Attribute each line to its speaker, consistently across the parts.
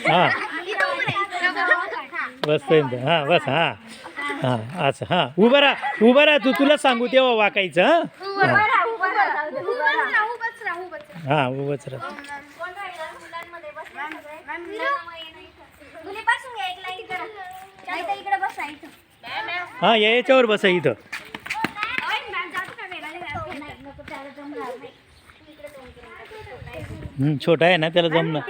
Speaker 1: हां बसपर्यंत हां बस हां हां असं हां उभं राहा तुला सांगू तेव्हा वाकायचं हां हां उभंच राहा हां याच्यावर बसा इथं छोटा आहे ना त्याला जमणार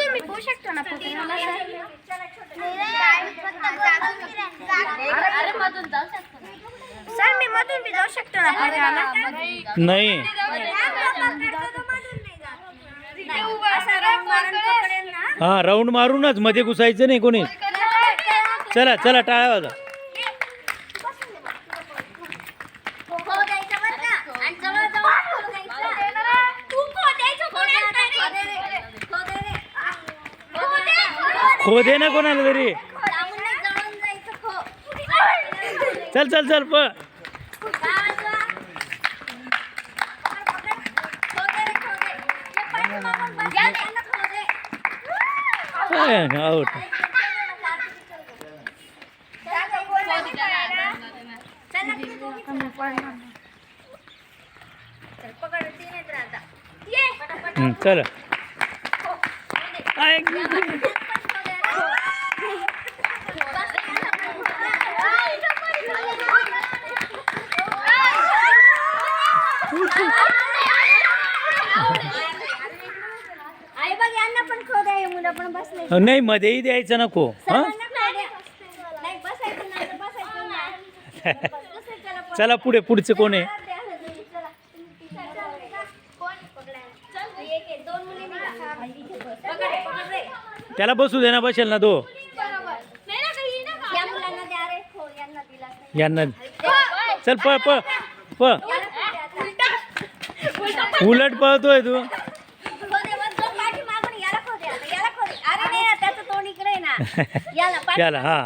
Speaker 2: मी पोहू शकतो ना सर मी मधून बी जाऊ शकतो ना
Speaker 1: नाही हां राऊंड मारूनच मध्ये घुसायचं नाही कोणी चला चला टाळ्या वाजा खो दे ना कोणाला तरी चल चल चल पळ आउट चल नाही मध्येही द्यायचं नको हां चला पुढचं कोण आहे त्याला बसू दे ना बसेल ना तो यांना चल पळ पळ पळ उलट पळतोय तू याला हा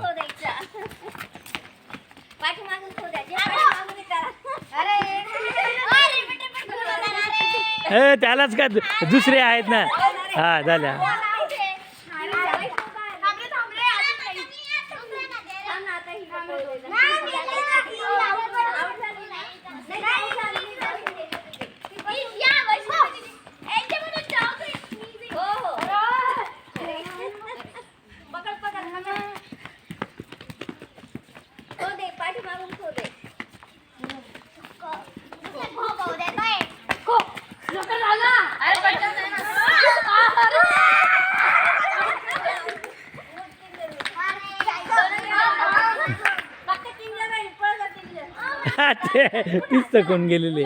Speaker 1: त्यालाच का दुसरे आहेत ना हा झाल्या तीच तर कोण गेलेले